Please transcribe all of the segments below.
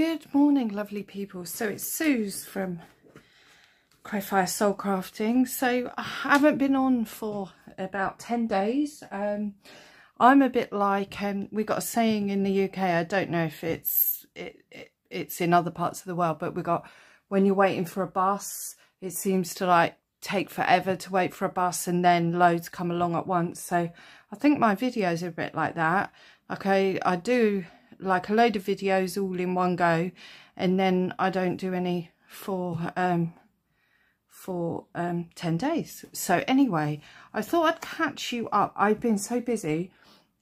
Good morning, lovely people. So it's Suze from Crowfire Soul Crafting. So I haven't been on for about 10 days. I'm a bit like, we got a saying in the UK, I don't know if it's in other parts of the world, but we got, when you're waiting for a bus, it seems to like take forever to wait for a bus and then loads come along at once. So I think my videos are a bit like that. Okay, I do like a load of videos all in one go, and then I don't do any for 10 days. So anyway, I thought I'd catch you up. I've been so busy.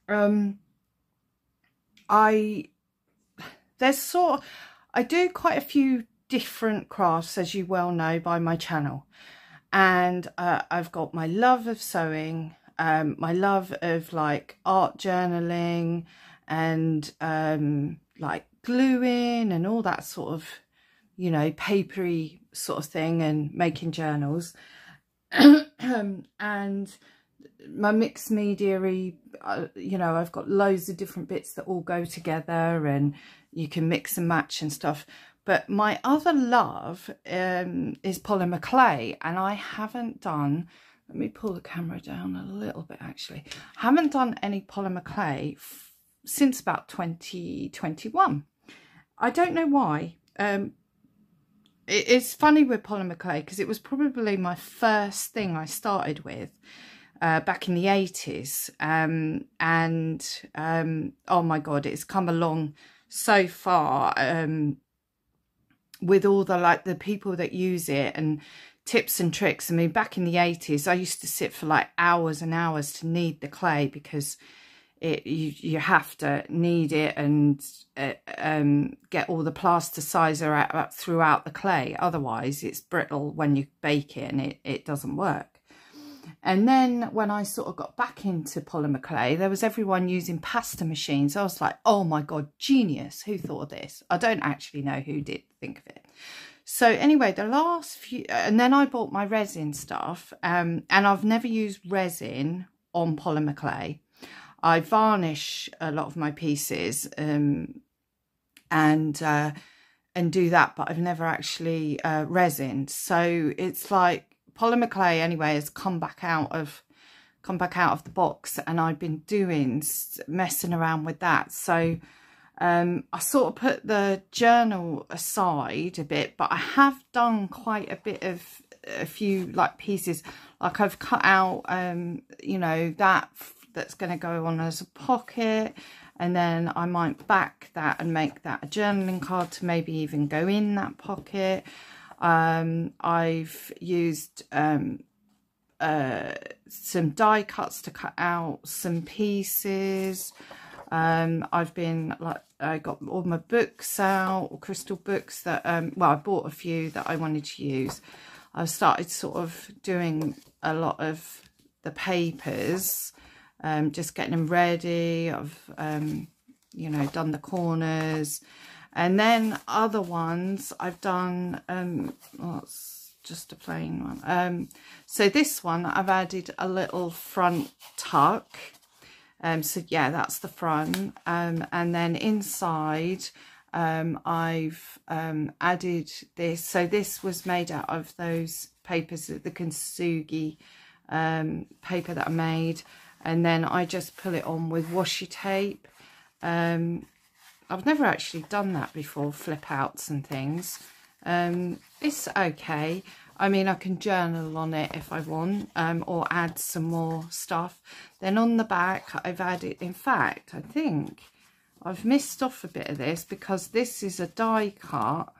I do quite a few different crafts, as you well know by my channel, and I've got my love of sewing, my love of like art journaling, and like gluing and all that sort of, you know, papery sort of thing, and making journals. And my mixed media, you know, I've got loads of different bits that all go together and you can mix and match and stuff. But my other love is polymer clay, and I haven't done, let me pull the camera down a little bit actually, I haven't done any polymer clay since about 2021. I don't know why. It's funny with polymer clay because it was probably my first thing I started with back in the 80s, oh my god, it's come along so far with all the like the people that use it and tips and tricks. I mean, back in the 80s I used to sit for like hours and hours to knead the clay, because you have to knead it and get all the plasticizer out throughout the clay, otherwise it's brittle when you bake it and it doesn't work. And then when I sort of got back into polymer clay, there was everyone using pasta machines. I was like, oh my god, genius, who thought of this? I don't actually know who did think of it. So anyway, the last few, and then I bought my resin stuff, and I've never used resin on polymer clay. I varnish a lot of my pieces and do that, but I've never actually resined. So it's like polymer clay anyway has come back out of the box, and I've been messing around with that. So I sort of put the journal aside a bit, but I have done quite a few like pieces, like I've cut out you know, that's going to go on as a pocket, and then I might back that and make that a journaling card to maybe even go in that pocket. I've used some die cuts to cut out some pieces. I've been like, I got all my books out, crystal books that well, I bought a few that I wanted to use. I've started sort of doing a lot of the papers, just getting them ready. I've you know, done the corners, and then other ones I've done well, it's just a plain one. So this one I've added a little front tuck, so yeah, that's the front, and then inside I've added this. So this was made out of those papers, the Kintsugi paper that I made, and then I just pull it on with washi tape. I've never actually done that before, flip outs and things. It's okay. I mean, I can journal on it if I want, or add some more stuff. Then on the back I've added, in fact I think I've missed off a bit of this, because this is a die cut.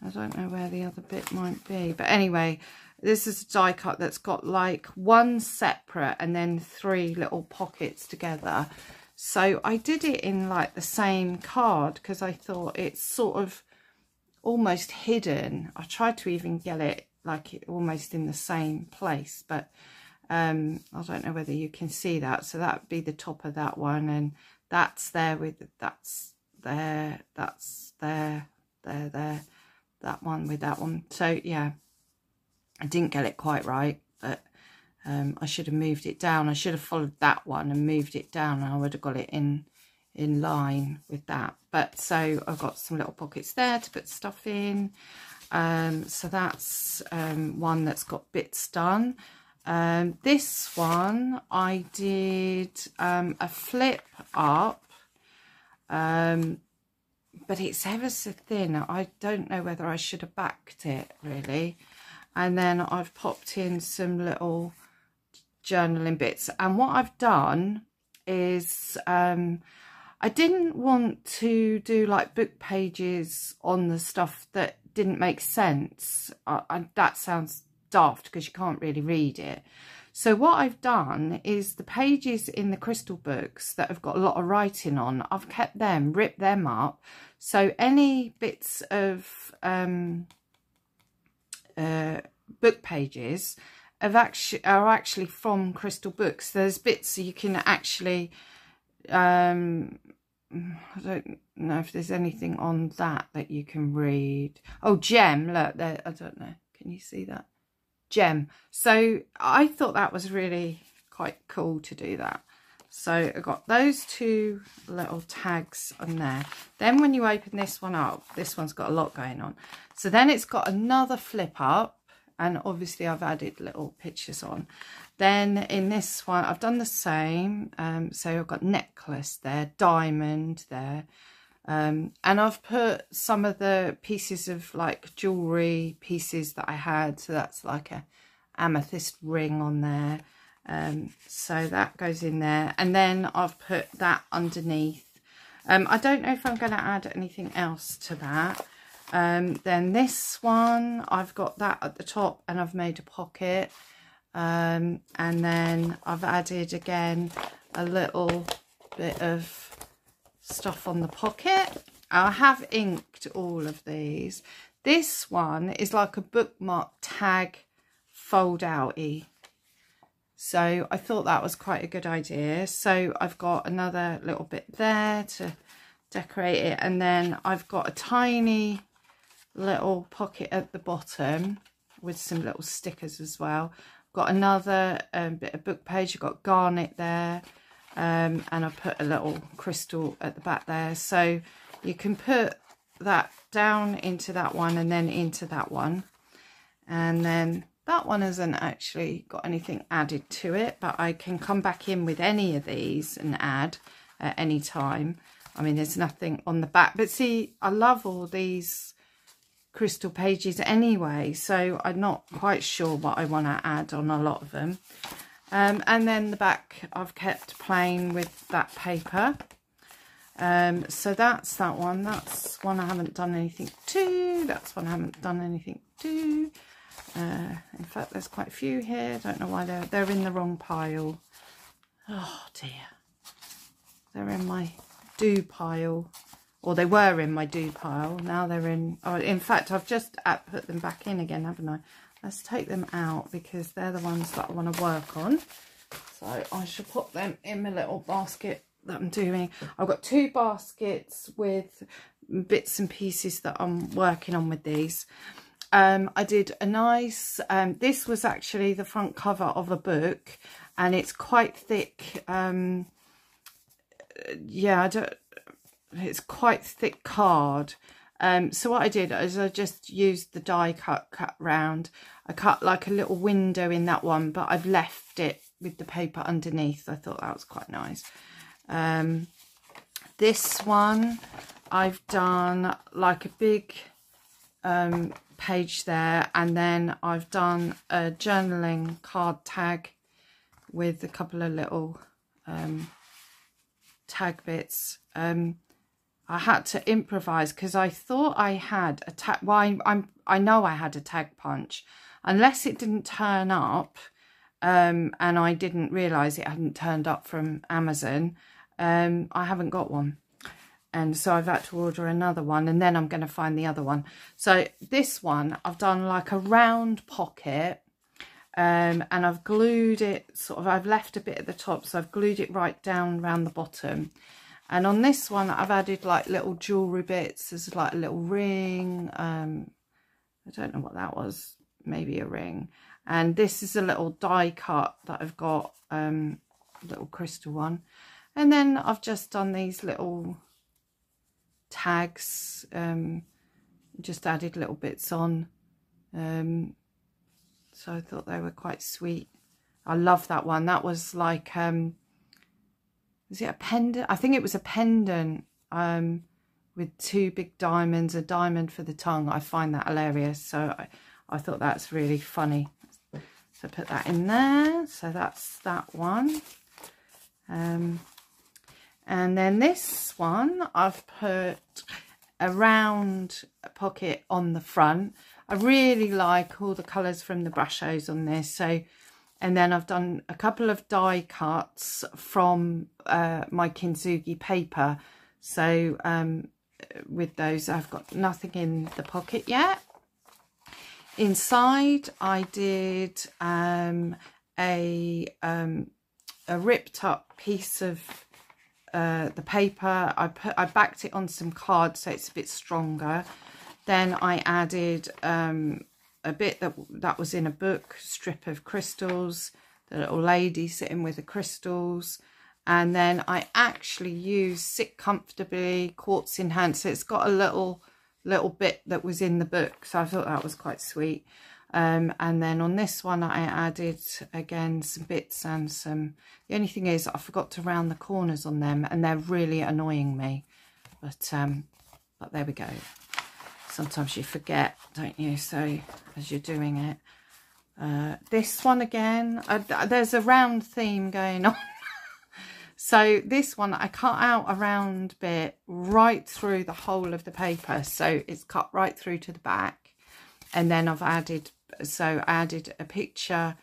I don't know where the other bit might be, but anyway, this is a die cut that's got like one separate and then 3 little pockets together. So I did it in like the same card because I thought it's sort of almost hidden. I tried to even get it like it almost in the same place, but I don't know whether you can see that. So that would be the top of that one, and that's there with, that's there, that's there, there, that one with that one. So yeah, I didn't get it quite right, but I should have moved it down. I should have followed that one and moved it down, and I would have got it in in line with that. But so I've got some little pockets there to put stuff in. So that's one that's got bits done. This one I did a flip up, but it's ever so thin. I don't know whether I should have backed it really. And then I've popped in some little journaling bits. And what I've done is I didn't want to do like book pages on the stuff that didn't make sense. That sounds daft because you can't really read it. So what I've done is the pages in the crystal books that have got a lot of writing on, I've kept them, ripped them up. So any bits of book pages are actually from crystal books. There's bits so you can actually I don't know if there's anything on that you can read. Oh, gem, look there, I don't know, can you see that? Gem. So I thought that was really quite cool to do that. So I got those two little tags on there. Then when you open this one up, this one's got a lot going on. So then it's got another flip up, and obviously I've added little pictures on. Then in this one I've done the same. So I've got necklace there, diamond there, and I've put some of the pieces of like jewelry pieces that I had. So that's like a amethyst ring on there. So that goes in there, and then I've put that underneath. I don't know if I'm going to add anything else to that. Then this one, I've got that at the top and I've made a pocket. And then I've added again a little bit of stuff on the pocket. I have inked all of these. This one is like a bookmark tag fold outy. So I thought that was quite a good idea. So I've got another little bit there to decorate it. And then I've got a tiny little pocket at the bottom with some little stickers as well. Got another bit of book page. I've got garnet there. And I put a little crystal at the back there. So you can put that down into that one and then into that one. And then that one hasn't actually got anything added to it, but I can come back in with any of these and add at any time. I mean, there's nothing on the back, but see, I love all these crystal pages anyway, so I'm not quite sure what I want to add on a lot of them. And then the back I've kept plain with that paper. So that's that one. That's one I haven't done anything to. That's one I haven't done anything to. In fact, there's quite a few here. I don't know why they're in the wrong pile. Oh dear. They're in my do pile. Or they were in my do pile. Now they're in... Oh, in fact, I've just put them back in again, haven't I? Let's take them out because they're the ones that I want to work on. So I shall put them in my little basket that I'm doing. I've got two baskets with bits and pieces that I'm working on with these. I did a nice... this was actually the front cover of a book, and it's quite thick. Yeah, it's quite thick card. So what I did is I just used the die cut round. I cut like a little window in that one, but I've left it with the paper underneath. I thought that was quite nice. This one I've done like a big page there, and then I've done a journaling card tag with a couple of little tag bits. I had to improvise because I thought I had a tag. Well, I know I had a tag punch, unless it didn't turn up, and I didn't realise it hadn't turned up from Amazon. I haven't got one, and so I've had to order another one, and then I'm going to find the other one. So this one I've done like a round pocket, and I've glued it sort of. I've left a bit at the top, so I've glued it right down around the bottom. And on this one, I've added like little jewellery bits. There's like a little ring. I don't know what that was. Maybe a ring. And this is a little die cut that I've got, little crystal one. And then I've just done these little tags, just added little bits on. So I thought they were quite sweet. I love that one. That was like, was it a pendant? I think it was a pendant with 2 big diamonds, a diamond for the tongue. I find that hilarious. So I thought that's really funny. So put that in there. So that's that one. And then this one, I've put a round pocket on the front. I really like all the colours from the brushes on this. So, and then I've done a couple of die cuts from my Kintsugi paper. So with those, I've got nothing in the pocket yet. Inside, I did a ripped up piece of the paper. I backed it on some cards so it's a bit stronger. Then I added a bit that was in a book, strip of crystals, the little lady sitting with the crystals. And then I actually used Sit Comfortably Quartz in Hand. So it's got a little bit that was in the book. So I thought that was quite sweet. And then on this one, I added, again, some bits and some... The only thing is I forgot to round the corners on them, and they're really annoying me. But there we go. Sometimes you forget, don't you? So as you're doing it. This one again, there's a round theme going on. So this one, I cut out a round bit right through the whole of the paper. So it's cut right through to the back. And then I've added, so I added a picture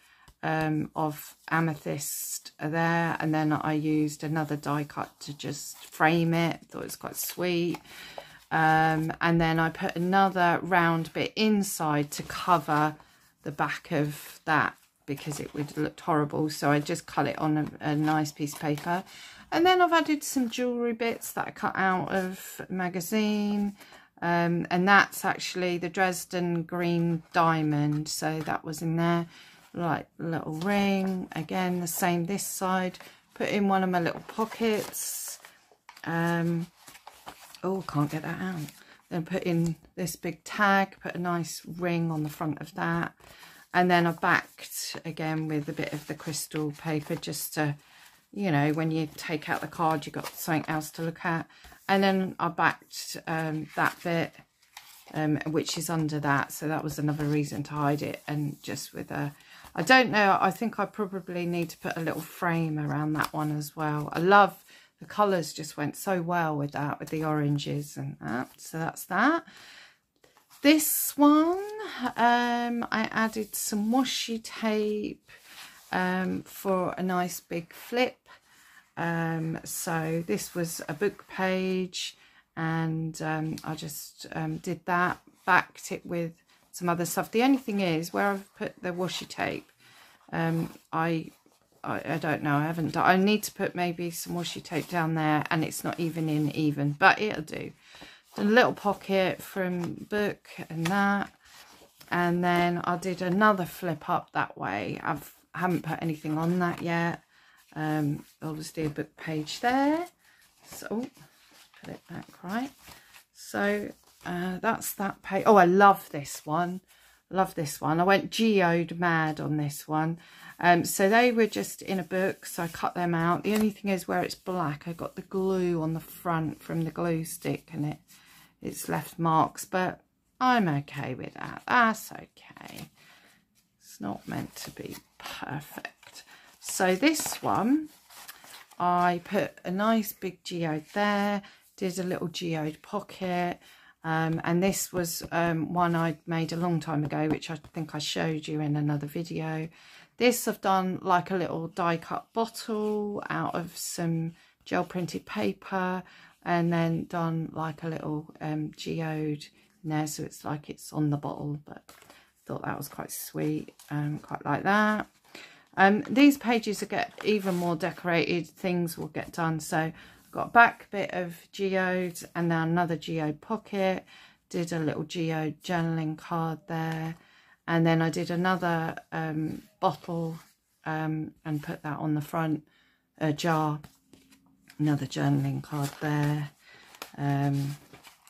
of amethyst there. And then I used another die cut to just frame it. Thought it was quite sweet. And then I put another round bit inside to cover the back of that, because it would have looked horrible. So I just cut it on a nice piece of paper. And then I've added some jewellery bits that I cut out of a magazine. And that's actually the Dresden Green Diamond. So that was in there, like a little ring. Again, the same this side. Put in one of my little pockets. Oh, can't get that out. Then put in this big tag. Put a nice ring on the front of that. And then I backed again with a bit of the crystal paper, just to, you know, when you take out the card, you've got something else to look at. And then I backed that bit, which is under that. So that was another reason to hide it. And just with a, I don't know, I think I probably need to put a little frame around that one as well. I love the colours, just went so well with that, with the oranges and that. So that's that. This one, I added some washi tape for a nice big flip. So this was a book page, and I just did that, backed it with some other stuff. The only thing is, where I've put the washi tape, I don't know, I haven't done, I need to put maybe some washi tape down there, and it's not even, but it'll do. A little pocket from book and that, and then I did another flip up that way. I haven't put anything on that yet. Obviously a book page there, so put it back right. So that's that page. Oh, I love this one. I went geode mad on this one. So they were just in a book, so I cut them out. The only thing is, where it's black, I got the glue on the front from the glue stick, and it's left marks, but I'm okay with that. That's okay. It's not meant to be perfect. So this one, I put a nice big geode there, did a little geode pocket, and this was one I'd made a long time ago, which I think I showed you in another video. This I've done like a little die cut bottle out of some gel printed paper, and then done like a little geode in there, so it's like it's on the bottle. But I thought that was quite sweet, quite like that. These pages will get even more decorated, things will get done. So I've got a back bit of geode, and then another geode pocket, did a little geode journaling card there, and then I did another bottle and put that on the front, jar. Another journaling card there. And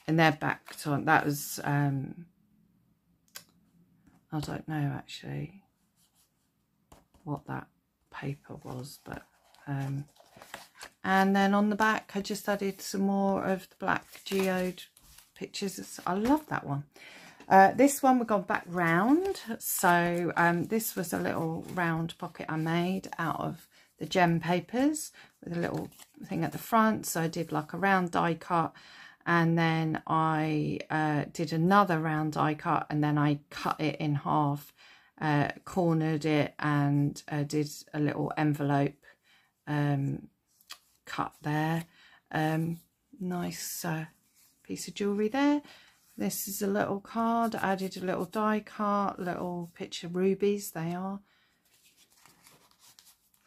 they're backed on. That was, I don't know actually what that paper was, but and then on the back I just added some more of the black geode pictures. I love that one. This one we've gone back round, so this was a little round pocket I made out of the gem papers with a little thing at the front. So I did like a round die cut, and then I did another round die cut, and then I cut it in half, cornered it, and did a little envelope cut there. Nice piece of jewellery there. This is a little card. I added a little die cut, little picture rubies. They are.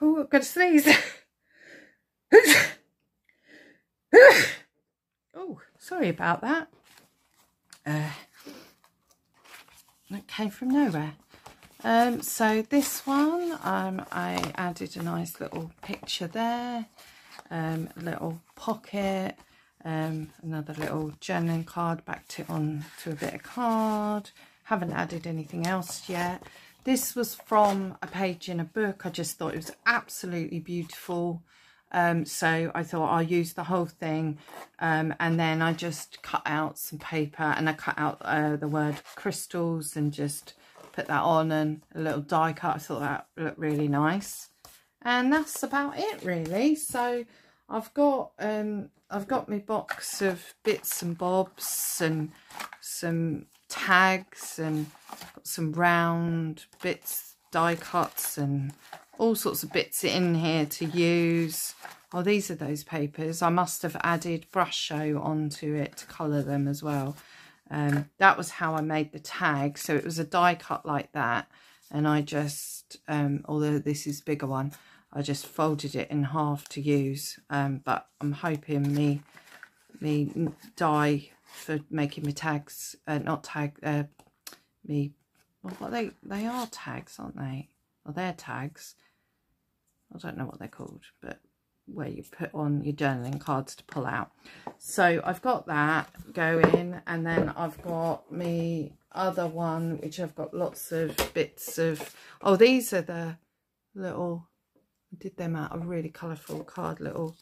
Oh, I'm going to sneeze. Oh, sorry about that. That came from nowhere. So this one, I added a nice little picture there, a little pocket, another little journaling card, backed it on to a bit of card. Haven't added anything else yet. This was from a page in a book. I just thought it was absolutely beautiful. So I thought I'll use the whole thing, and then I just cut out some paper, and I cut out the word crystals and just put that on, and a little die cut. I thought that looked really nice, and that's about it really. So I've got my box of bits and bobs and some tags, and got some round bits, die cuts, and all sorts of bits in here to use. Oh, these are those papers. I must have added brush show onto it to colour them as well. That was how I made the tag. So it was a die cut like that, and I just, although this is a bigger one, I just folded it in half to use. But I'm hoping me die for making me tags, not tag, me, well, they are tags, aren't they? Well, they're tags. I don't know what they're called, but where you put on your journaling cards to pull out. So I've got that going, and then I've got me other one, which I've got lots of bits of. Oh, these are the little, I did them out of really colourful card, little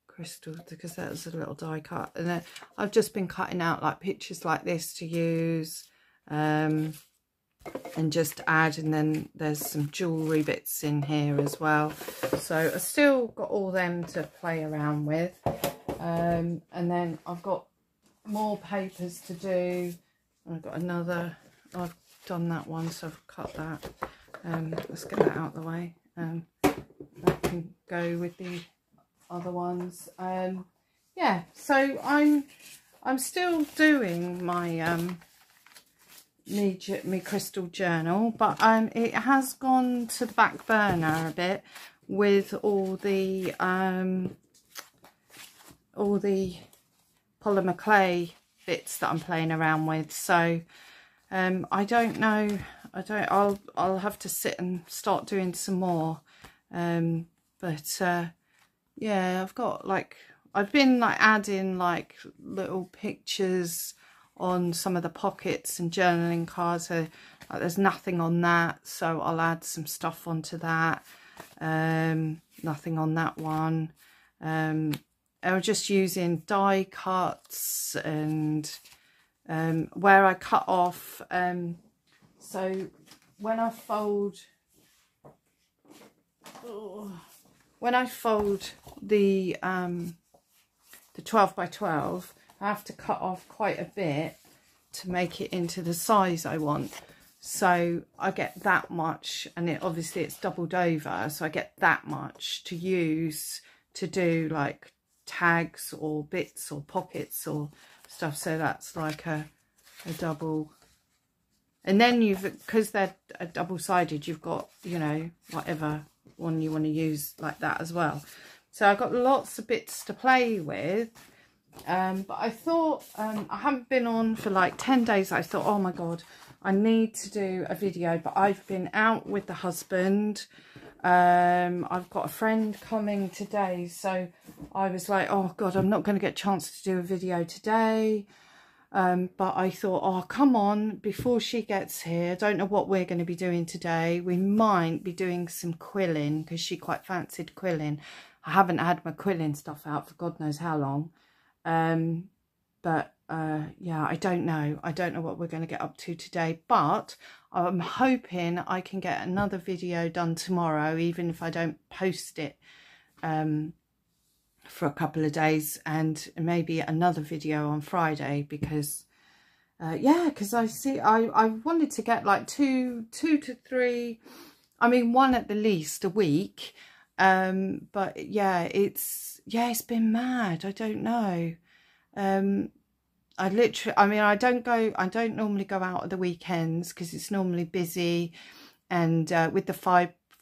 crystals, because that was a little die cut. And then I've just been cutting out like pictures like this to use, and just add, and then there's some jewellery bits in here as well. So I've still got all them to play around with, and then I've got more papers to do. I've got another, I've done that one, so I've cut that. Let's get that out of the way. That can go with the other ones. Yeah, so I'm still doing my me crystal journal, but it has gone to the back burner a bit with all the polymer clay bits that I'm playing around with. So I don't know, I'll have to sit and start doing some more, but yeah, I've been like adding like little pictures on some of the pockets and journaling cards. So like, there's nothing on that, so I'll add some stuff onto that. Nothing on that one. I was just using die cuts, and where I cut off, so when I fold the 12 by 12, I have to cut off quite a bit to make it into the size I want. So I get that much, and obviously it's doubled over, so I get that much to use to do like tags or bits or pockets or stuff. So that's like a double. And then because they're double-sided, you've got, you know, whatever one you want to use like that as well. So I've got lots of bits to play with. But I thought, I haven't been on for like 10 days. I thought, oh my God, I need to do a video. But I've been out with the husband. I've got a friend coming today, so I was like, oh God, I'm not going to get a chance to do a video today. But I thought, oh, come on, before she gets here, I don't know what we're going to be doing today. We might be doing some quilling because she quite fancied quilling. I haven't had my quilling stuff out for God knows how long. Yeah, I don't know. I don't know what we're going to get up to today, but I'm hoping I can get another video done tomorrow, even if I don't post it for a couple of days, and maybe another video on Friday, because yeah, because I wanted to get like two to three, I mean one at the least a week, but yeah, it's been mad. I don't know. I mean, I don't normally go out at the weekends because it's normally busy, and with the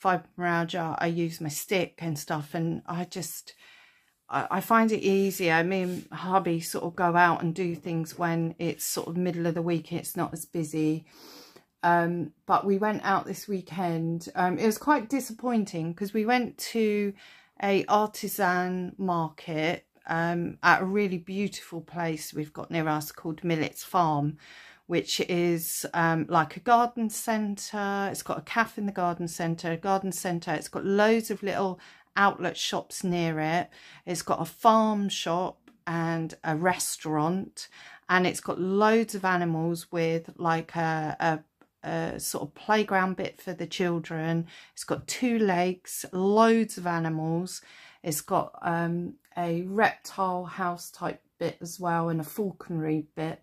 fibromyalgia I use my stick and stuff, and I find it easier. I mean, hubby sort of go out and do things when it's sort of middle of the week, it's not as busy. But we went out this weekend. It was quite disappointing because we went to a artisan market at a really beautiful place we've got near us called Millets Farm, which is like a garden centre. It's got a cafe in the garden centre, It's got loads of little outlet shops near it. It's got a farm shop and a restaurant, and it's got loads of animals with like a sort of playground bit for the children. It's got 2 lakes, loads of animals. It's got a reptile house type bit as well, and a falconry bit.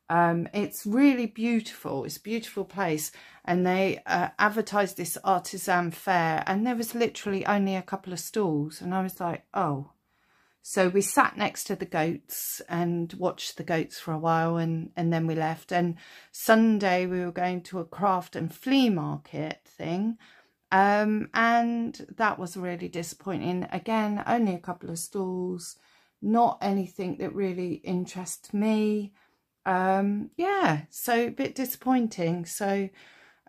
It's really beautiful. It's a beautiful place, and they advertised this artisan fair, and there was literally only a couple of stalls, and I was like, oh. So we sat next to the goats and watched the goats for a while, and then we left. And Sunday we were going to a craft and flea market thing, and that was really disappointing. Again, only a couple of stalls, not anything that really interests me. Yeah, so a bit disappointing. So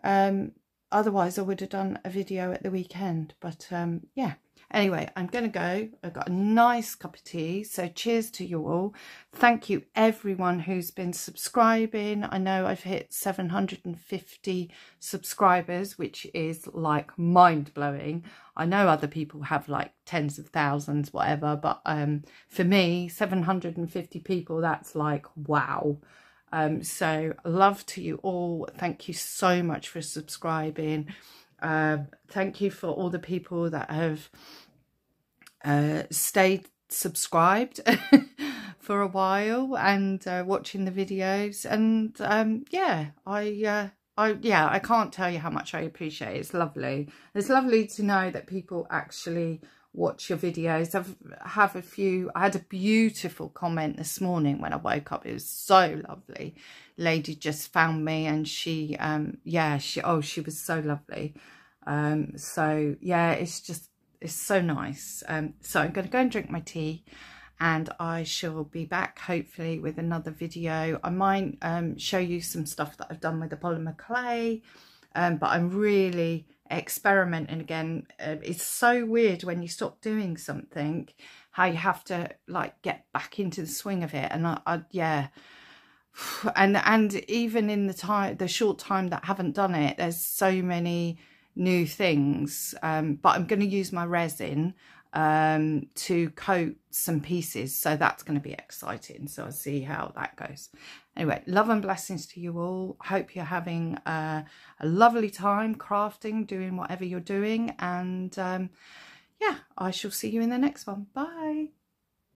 otherwise I would have done a video at the weekend, but yeah. Anyway, I'm going to go. I've got a nice cup of tea. So cheers to you all. Thank you everyone who's been subscribing. I know I've hit 750 subscribers, which is like mind-blowing. I know other people have like tens of thousands, whatever. But for me, 750 people, that's like, wow. So love to you all. Thank you so much for subscribing. Thank you for all the people that have stayed subscribed for a while and watching the videos, and yeah, I can't tell you how much I appreciate it. It's lovely. It's lovely to know that people actually watch your videos. I had a beautiful comment this morning when I woke up. It was so lovely. Lady just found me, and she she was so lovely. So yeah, it's so nice. So I'm going to go and drink my tea, and I shall be back hopefully with another video. I might show you some stuff that I've done with the polymer clay, but I'm really experimenting again. It's so weird when you stop doing something, how you have to like get back into the swing of it. And yeah, and even in the short time that I haven't done it, there's so many new things. But I'm going to use my resin to coat some pieces, so that's going to be exciting. So I'll see how that goes. Anyway, love and blessings to you all. Hope you're having a lovely time crafting, doing whatever you're doing, and yeah, I shall see you in the next one. Bye.